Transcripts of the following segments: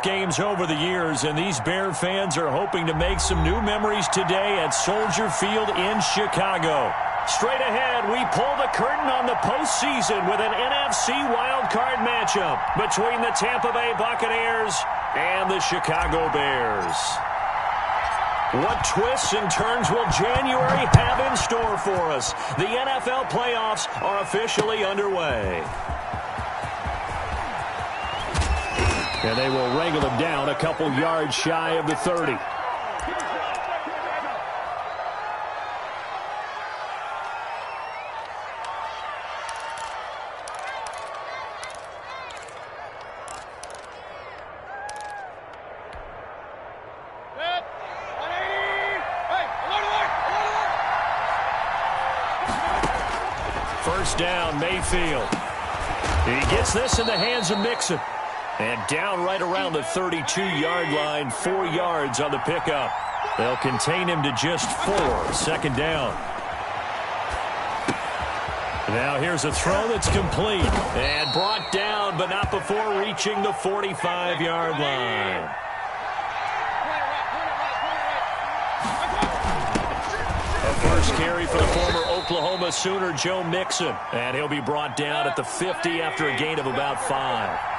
Games over the years, and these Bear fans are hoping to make some new memories today at Soldier Field in Chicago. Straight ahead, we pull the curtain on the postseason with an NFC wildcard matchup between the Tampa Bay Buccaneers and the Chicago Bears. What twists and turns will January have in store for us? The NFL playoffs are officially underway. And they will wrangle him down a couple yards shy of the 30. First down, Mayfield. He gets this in the hands of Mixon. And down right around the 32-yard line, 4 yards on the pickup. They'll contain him to just 4. Second down. Now here's a throw that's complete. And brought down, but not before reaching the 45-yard line. A first carry for the former Oklahoma Sooner, Joe Mixon. And he'll be brought down at the 50 after a gain of about 5.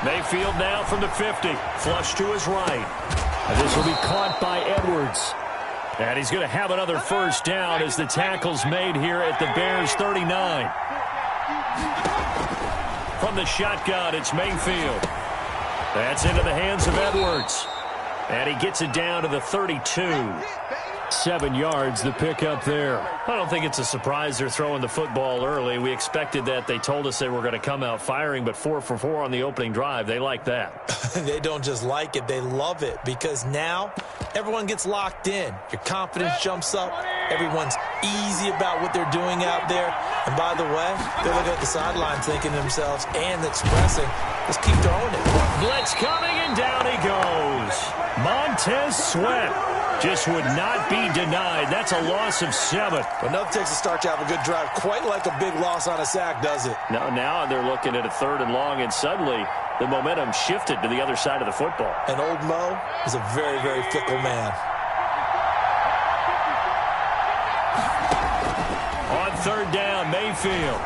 Mayfield now from the 50. Flush to his right. And this will be caught by Edwards. And he's going to have another first down as the tackle's made here at the Bears' 39. From the shotgun, it's Mayfield. That's into the hands of Edwards. And he gets it down to the 32. 7 yards, the pickup there. I don't think it's a surprise they're throwing the football early. We expected that. They told us they were going to come out firing, but 4 for 4 on the opening drive. They like that. They don't just like it. They love it because now everyone gets locked in. Your confidence jumps up. Everyone's easy about what they're doing out there. And by the way, they're looking at the sideline thinking to themselves and expressing, let's keep throwing it. Blitz coming, and down he goes. Montez Sweat just would not be denied. That's a loss of 7. Enough takes to start to have a good drive. Quite like a big loss on a sack, does it? Now they're looking at a 3rd and long, and suddenly the momentum shifted to the other side of the football. And old Mo is a very, very fickle man. On 3rd down, Mayfield.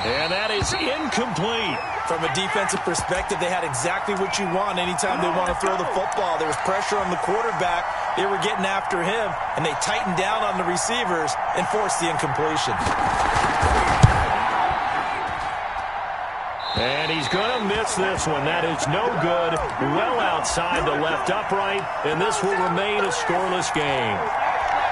And that is incomplete. From a defensive perspective, they had exactly what you want anytime they want to throw the football. There was pressure on the quarterback. They were getting after him, and they tightened down on the receivers and forced the incompletion. And he's going to miss this one. That is no good. Well outside the left upright, and this will remain a scoreless game.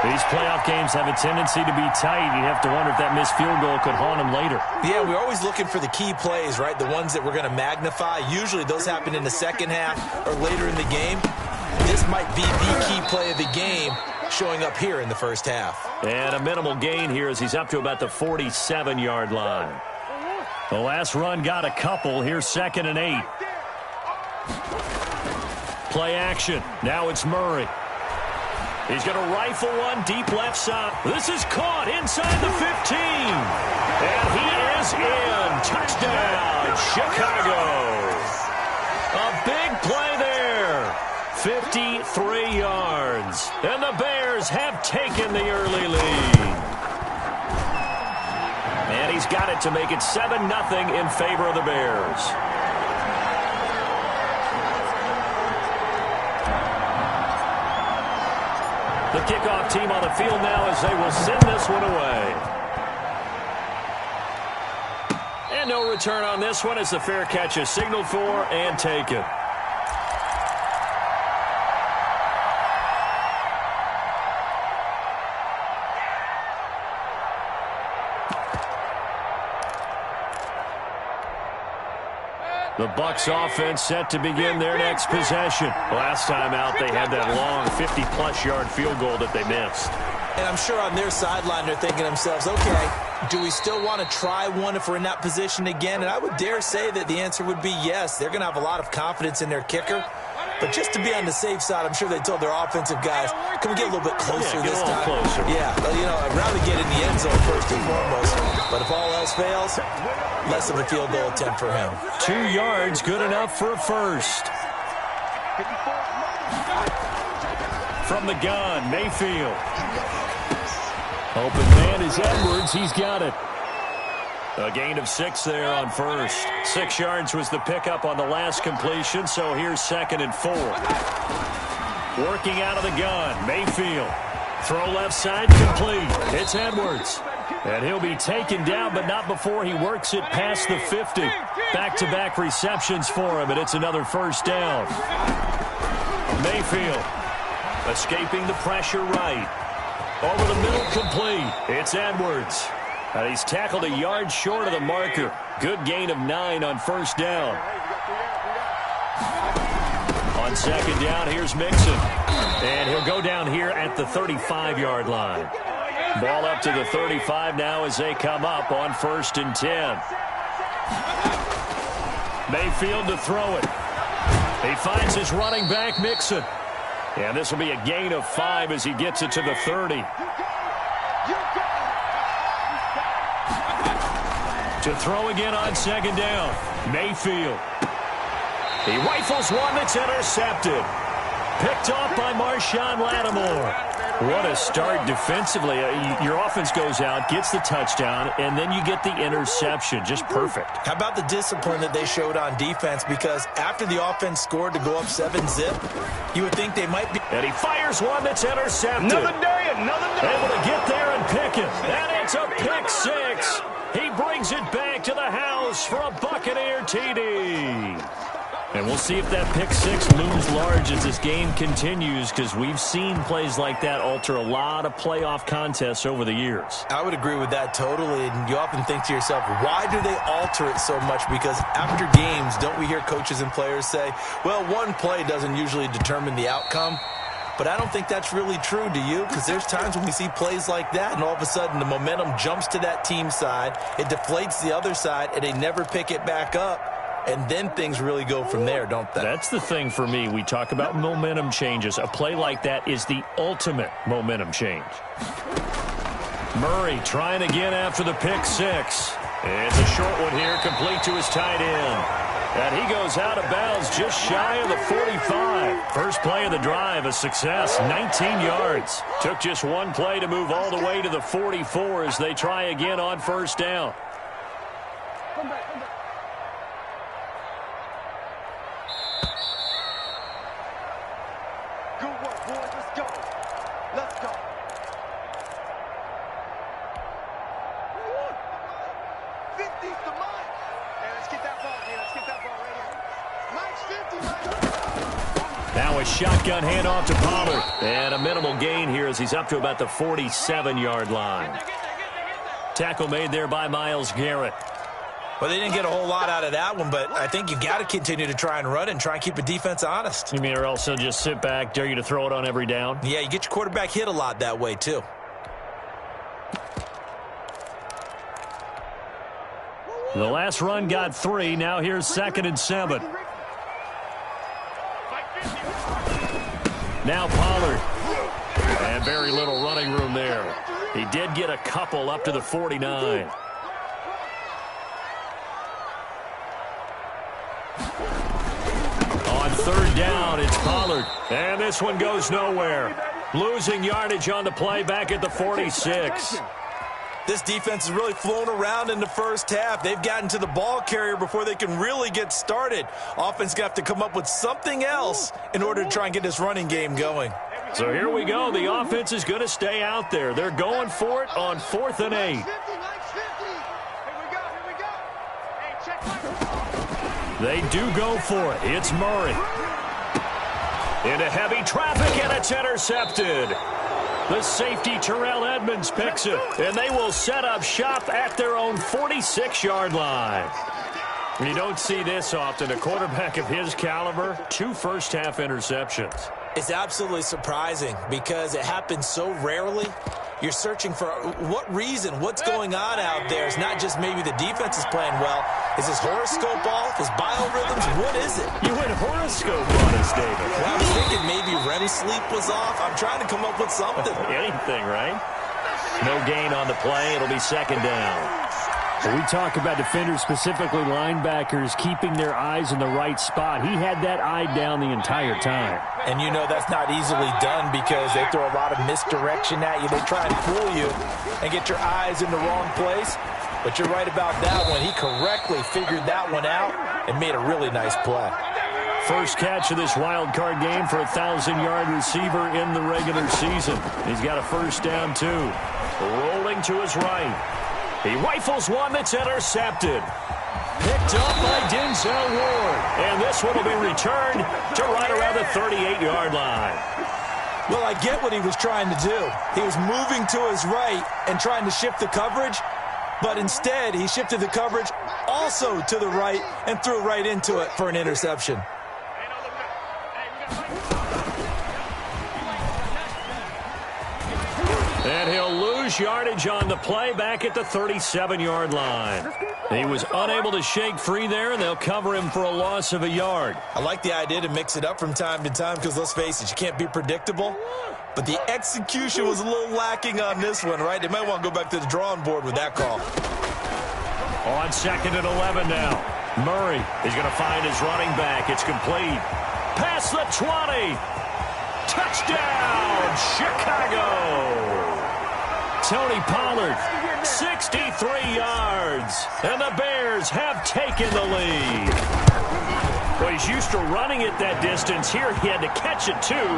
These playoff games have a tendency to be tight. You have to wonder if that missed field goal could haunt them later. Yeah, we're always looking for the key plays, right? The ones that we're going to magnify. Usually those happen in the second half or later in the game. This might be the key play of the game showing up here in the first half. And a minimal gain here as he's up to about the 47-yard line. The last run got a couple. Here's 2nd and 8. Play action. Now it's Murray. He's going to rifle one deep left side. This is caught inside the 15. And he is in. Touchdown, Chicago. A big play there. 53 yards. And the Bears have taken the early lead. And he's got it to make it 7-0 in favor of the Bears. The kickoff team on the field now as they will send this one away. And no return on this one as the fair catch is signaled for and taken. The Bucs offense set to begin their next possession. Last time out, they had that long 50-plus yard field goal that they missed. And I'm sure on their sideline they're thinking to themselves, okay, do we still want to try one if we're in that position again? And I would dare say that the answer would be yes. They're going to have a lot of confidence in their kicker. But just to be on the safe side, I'm sure they told their offensive guys, can we get a little bit closer this time? Closer. Yeah, I'd rather get in the end zone first and foremost. But if all else fails, less of a field goal attempt for him. 2 yards, good enough for a first. From the gun, Mayfield. Open man is Edwards. He's got it. A gain of 6 there on first. 6 yards was the pickup on the last completion, so here's 2nd and 4. Working out of the gun, Mayfield. Throw left side, complete. It's Edwards. And he'll be taken down, but not before he works it past the 50. Back-to-back receptions for him, and it's another first down. Mayfield escaping the pressure right. Over the middle, complete. It's Edwards. He's tackled a yard short of the marker. Good gain of 9 on first down. On second down, here's Mixon. And he'll go down here at the 35-yard line. Ball up to the 35 now as they come up on 1st and 10. Mayfield to throw it. He finds his running back, Mixon. And this will be a gain of 5 as he gets it to the 30. To throw again on second down. Mayfield. He rifles one that's intercepted. Picked off by Marshawn Lattimore. What a start defensively. Your offense goes out, gets the touchdown, and then you get the interception. Just perfect. How about the discipline that they showed on defense? Because after the offense scored to go up 7-zip, you would think they might be. And he fires one that's intercepted. Another day. Able to get there and pick it. And it's a pick 6. He brings it back to the house for a Buccaneer TD. And we'll see if that pick 6 looms large as this game continues, because we've seen plays like that alter a lot of playoff contests over the years. I would agree with that totally. And you often think to yourself, why do they alter it so much? Because after games, don't we hear coaches and players say, well, one play doesn't usually determine the outcome? But I don't think that's really true, do you? Because there's times when we see plays like that, and all of a sudden the momentum jumps to that team side, it deflates the other side, and they never pick it back up. And then things really go from there, don't they? That's the thing for me. We talk about momentum changes. A play like that is the ultimate momentum change. Murray trying again after the pick 6. It's a short one here, complete to his tight end. And he goes out of bounds just shy of the 45. First play of the drive, a success, 19 yards. Took just one play to move all the way to the 44 as they try again on first down. Come back. Good work, boys. Let's go. Let's go. 50's the mark. Hey, let's get that ball, man. Let's get that ball right here. Mike's 50, right? Now a shotgun handoff to Pollard. And a minimal gain here as he's up to about the 47-yard line. Tackle made there by Myles Garrett. Well, they didn't get a whole lot out of that one, but I think you got to continue to try and run and try and keep the defense honest. You mean or else he'll just sit back, dare you to throw it on every down? Yeah, you get your quarterback hit a lot that way, too. The last run got 3. Now here's 2nd and 7. Now Pollard. And very little running room there. He did get a couple up to the 49. On third down, it's Pollard. And this one goes nowhere. Losing yardage on the play back at the 46. This defense is really flown around in the first half. They've gotten to the ball carrier before they can really get started. Offense got to come up with something else in order to try and get this running game going. So here we go. The offense is going to stay out there. They're going for it on 4th and 8. They do go for it. It's Murray. Into heavy traffic, and it's intercepted. The safety, Terrell Edmonds, picks it, and they will set up shop at their own 46-yard line. You don't see this often. A quarterback of his caliber, 2 first-half interceptions. It's absolutely surprising because it happens so rarely. you're searching for what reason, what's going on out there. It's not just maybe the defense is playing well. Is his horoscope off? His biorhythms? What is it? You went horoscope on us, David. Well, I was thinking maybe REM sleep was off. I'm trying to come up with something. Anything, right? No gain on the play. It'll be second down. When we talk about defenders, specifically linebackers, keeping their eyes in the right spot, he had that eye down the entire time. And you know that's not easily done because they throw a lot of misdirection at you. They try and fool you and get your eyes in the wrong place. But you're right about that one. He correctly figured that one out and made a really nice play. First catch of this wild card game for a 1,000-yard receiver in the regular season. He's got a first down, too. Rolling to his right. He rifles one that's intercepted. Picked up by Denzel Ward. And this one will be returned to right around the 38-yard line. Well, I get what he was trying to do. He was moving to his right and trying to shift the coverage. But instead, he shifted the coverage also to the right and threw right into it for an interception. And he'll lose yardage on the play back at the 37-yard line. He was unable to shake free there, and they'll cover him for a loss of a yard. I like the idea to mix it up from time to time because, let's face it, you can't be predictable. But the execution was a little lacking on this one, right? They might want to go back to the drawing board with that call. On second and 11 now. Murray is going to find his running back. It's complete. Past the 20. Touchdown, Chicago. Tony Pollard, 63 yards. And the Bears have taken the lead. Well, he's used to running it that distance. Here he had to catch it, too,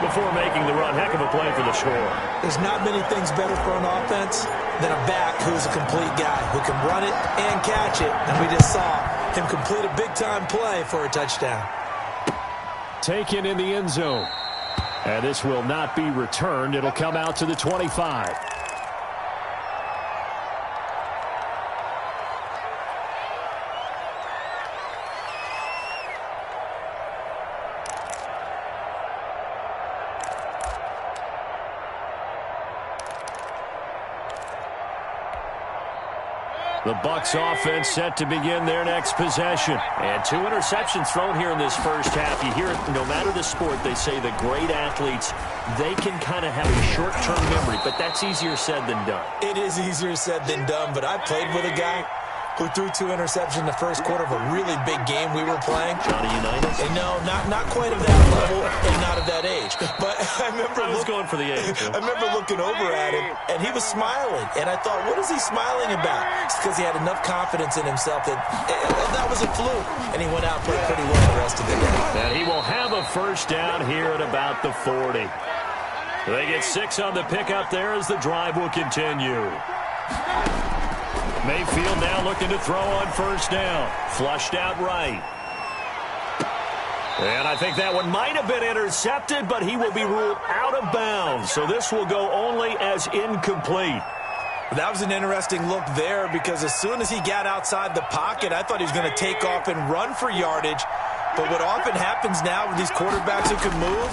before making the run. Heck of a play for the score. There's not many things better for an offense than a back who's a complete guy, who can run it and catch it. And we just saw him complete a big-time play for a touchdown. Taken in the end zone. And this will not be returned. It'll come out to the 25. The Bucs offense set to begin their next possession. And 2 interceptions thrown here in this first half. You hear it, no matter the sport, they say the great athletes, they can kind of have a short-term memory, but that's easier said than done. It is easier said than done, but I played with a guy who threw 2 interceptions in the first quarter of a really big game we were playing. Johnny Unitas? And no, not quite of that level and not of that age. But I remember I was going for the age. I remember looking over at him, and he was smiling. And I thought, what is he smiling about? It's because he had enough confidence in himself that that was a fluke. And he went out and played pretty well the rest of the day. And he will have a first down here at about the 40. They get 6 on the pickup there as the drive will continue. Mayfield now looking to throw on first down. Flushed out right. And I think that one might have been intercepted, but he will be ruled out of bounds. So this will go only as incomplete. That was an interesting look there because as soon as he got outside the pocket, I thought he was going to take off and run for yardage. But what often happens now with these quarterbacks who can move,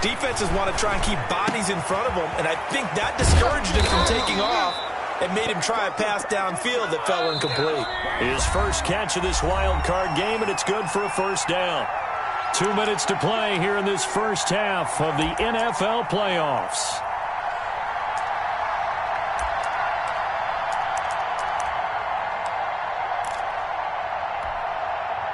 defenses want to try and keep bodies in front of them. And I think that discouraged him from taking off and made him try a pass downfield that fell incomplete. His first catch of this wild card game, and it's good for a first down. 2 minutes to play here in this first half of the NFL playoffs.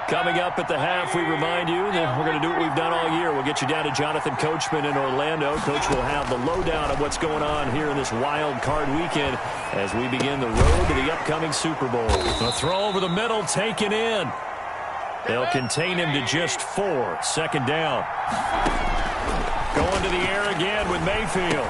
Coming up at the half, we remind you that we're going to do what we've done all year. We'll get you down to Jonathan Coachman in Orlando. Coach will have the lowdown of what's going on here in this wild card weekend as we begin the road to the upcoming Super Bowl. The throw over the middle taken in. They'll contain him to just 4. Second down. Going to the air again with Mayfield.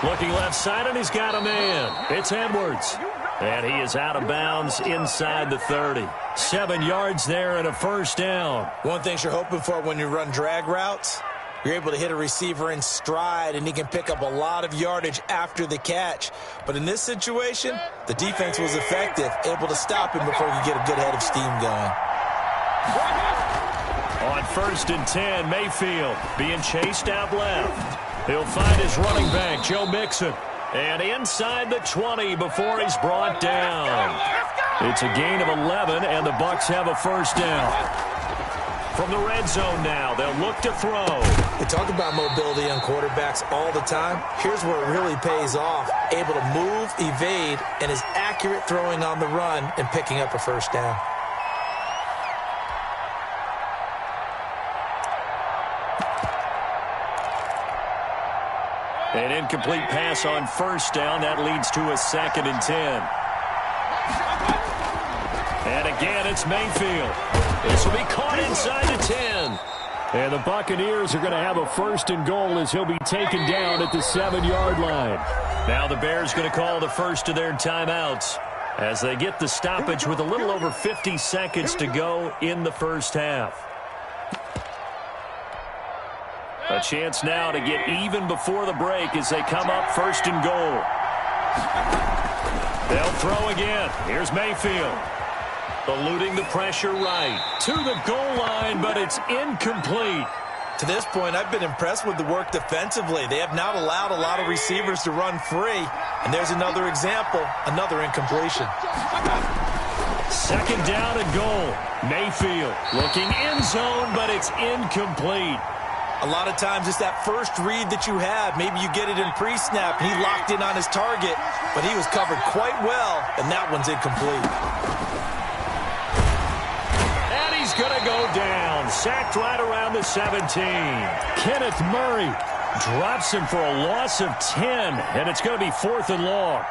Looking left side, and he's got a man. It's Edwards. And he is out of bounds inside the 30. 7 yards there and a first down. One thing you're hoping for when you run drag routes, you're able to hit a receiver in stride, and he can pick up a lot of yardage after the catch. But in this situation, the defense was effective, able to stop him before he could get a good head of steam going. On first and 10, Mayfield being chased out left. He'll find his running back, Joe Mixon. And inside the 20 before he's brought down. It's a gain of 11, and the Bucs have a first down. From the red zone now, they'll look to throw. We talk about mobility on quarterbacks all the time. Here's where it really pays off. Able to move, evade, and is accurate throwing on the run and picking up a first down. An incomplete pass on first down. That leads to a 2nd and 10. And again, it's Mayfield. This will be caught inside the 10. And the Buccaneers are going to have a 1st and goal as he'll be taken down at the 7-yard line. Now the Bears going to call the first of their timeouts as they get the stoppage with a little over 50 seconds to go in the first half. A chance now to get even before the break as they come up 1st and goal. They'll throw again. Here's Mayfield. Eluding the pressure right. To the goal line, but it's incomplete. To this point, I've been impressed with the work defensively. They have not allowed a lot of receivers to run free. And there's another example, another incompletion. 2nd down and goal. Mayfield looking end zone, but it's incomplete. A lot of times it's that first read that you have. Maybe you get it in pre-snap, and he locked in on his target, but he was covered quite well, and that one's incomplete. And he's going to go down. Sacked right around the 17. Kenneth Murray drops him for a loss of 10, and it's going to be 4th and long.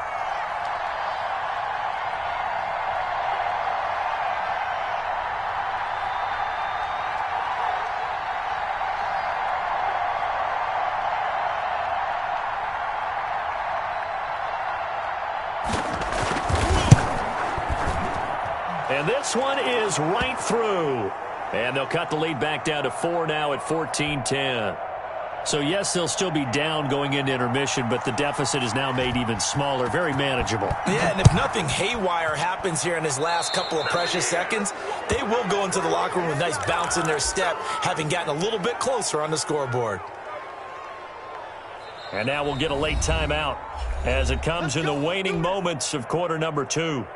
And this one is right through. And they'll cut the lead back down to 4 now at 14-10. So, yes, they'll still be down going into intermission, but the deficit is now made even smaller, very manageable. Yeah, and if nothing haywire happens here in his last couple of precious seconds, they will go into the locker room with a nice bounce in their step, having gotten a little bit closer on the scoreboard. And now we'll get a late timeout as it comes in the waning moments of quarter number 2.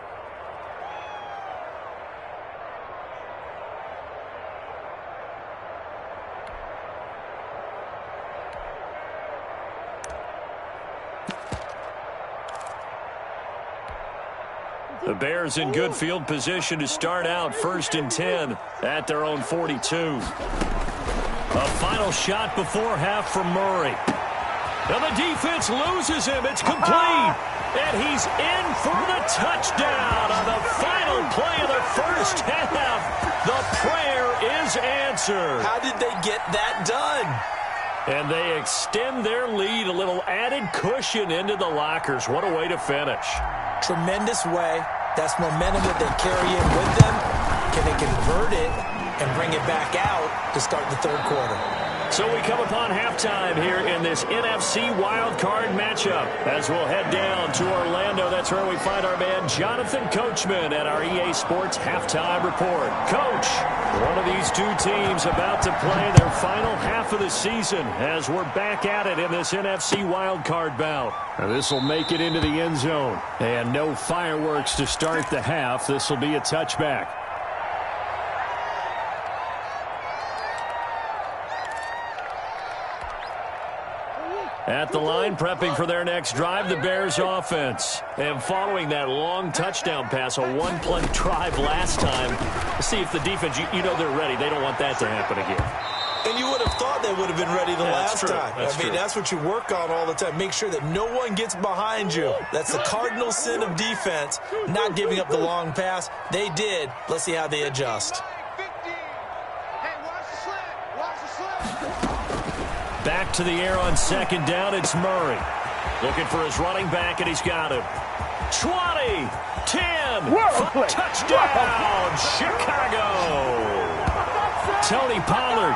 The Bears in good field position to start out 1st and 10 at their own 42. A final shot before half from Murray. Now the defense loses him. It's complete. And he's in for the touchdown on the final play of the first half. The prayer is answered. How did they get that done? And they extend their lead, a little added cushion into the lockers. What a way to finish. Tremendous way. That's momentum that they carry in with them. Can they convert it and bring it back out to start the 3rd quarter? So we come upon halftime here in this NFC wildcard matchup as we'll head down to Orlando. That's where we find our man Jonathan Coachman at our EA Sports Halftime Report. Coach, one of these two teams about to play their final half of the season as we're back at it in this NFC wildcard bout. This will make it into the end zone. And no fireworks to start the half. This will be a touchback. At the line, prepping for their next drive, the Bears offense. And following that long touchdown pass, a one-play drive last time, let's see if the defense, you know they're ready. They don't want that to happen again. And you would have thought they would have been ready the last time. That's what you work on all the time. Make sure that no one gets behind you. That's the cardinal sin of defense, not giving up the long pass. They did. Let's see how they adjust. Back to the air on 2nd down, it's Murray. Looking for his running back, and he's got him. 20, 10, touchdown, Chicago. Tony Pollard,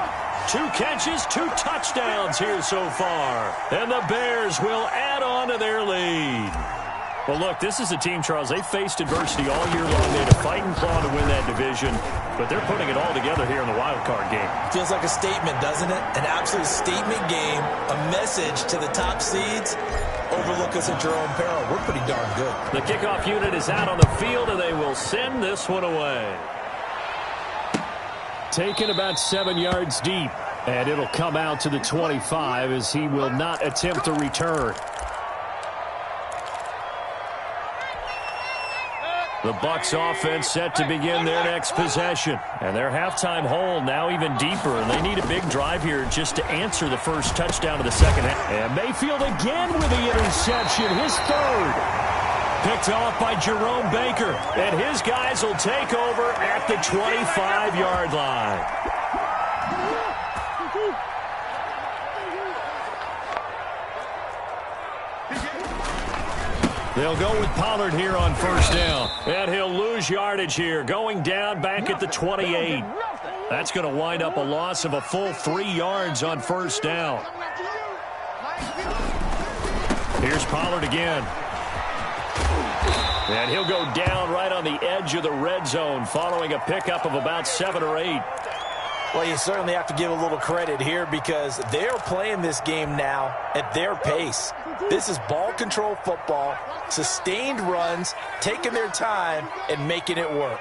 2 catches, 2 touchdowns here so far. And the Bears will add on to their lead. Well, look, this is a team, Charles, they faced adversity all year long. They had to fight and claw to win that division, but they're putting it all together here in the wild card game. Feels like a statement, doesn't it? An absolute statement game, a message to the top seeds. overlook us at your own peril. We're pretty darn good. The kickoff unit is out on the field, and they will send this one away. Taken about 7 yards deep, and it'll come out to the 25 as he will not attempt a return. The Bucs offense set to begin their next possession. And their halftime hole now even deeper. And they need a big drive here just to answer the first touchdown of the second half. And Mayfield again with the interception, his third. Picked off by Jerome Baker. And his guys will take over at the 25-yard line. They'll go with Pollard here on first down. And he'll lose yardage here, going down back at the 28. That's going to wind up a loss of a full 3 yards on first down. Here's Pollard again. And he'll go down right on the edge of the red zone following a pickup of about 7 or 8. Well, you certainly have to give a little credit here because they're playing this game now at their pace. This is ball control football, sustained runs, taking their time, and making it work.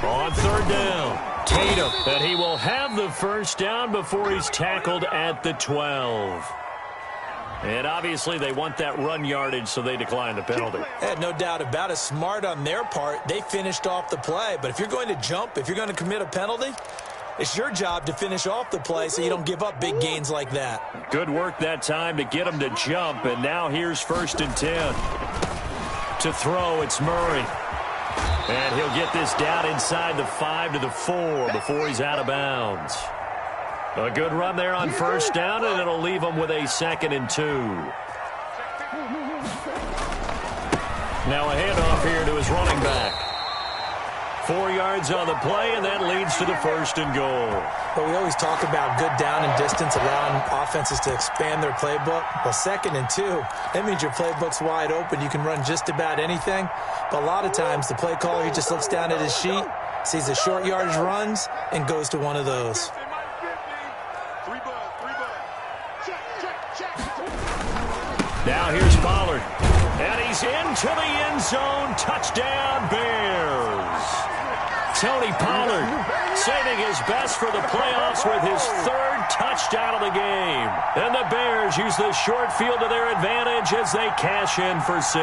On third down, Tatum, and he will have the first down before he's tackled at the 12. And obviously they want that run yardage, so they decline the penalty. No doubt about it. Smart on their part. They finished off the play. But if you're going to jump, if you're going to commit a penalty, it's your job to finish off the play so you don't give up big gains like that. Good work that time to get him to jump. And now here's 1st and 10. To throw, it's Murray. And he'll get this down inside the 5 to the 4 before he's out of bounds. A good run there on first down, and it'll leave him with a 2nd and 2. Now a handoff here to his running back. 4 yards on the play, and that leads to the 1st and goal. But we always talk about good down and distance, allowing offenses to expand their playbook. Well, 2nd and 2, that means your playbook's wide open. You can run just about anything. But a lot of times, the play caller, he just looks down at his sheet, sees the short yardage runs, and goes to one of those. Now here's Pollard. And he's into the end zone. Touchdown, Bears. Tony Pollard saving his best for the playoffs with his 3rd touchdown of the game. And the Bears use the short field to their advantage as they cash in for 6.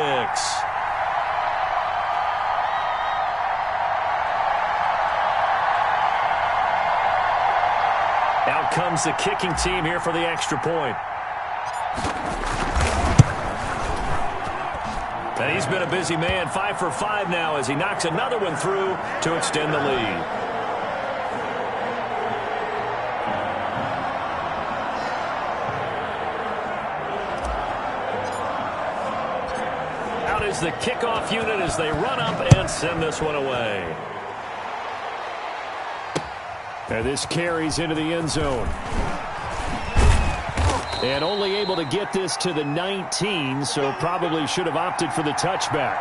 Out comes the kicking team here for the extra point. And he's been a busy man, 5 for 5 now as he knocks another one through to extend the lead. Out is the kickoff unit as they run up and send this one away. And this carries into the end zone. And only able to get this to the 19, so probably should have opted for the touchback.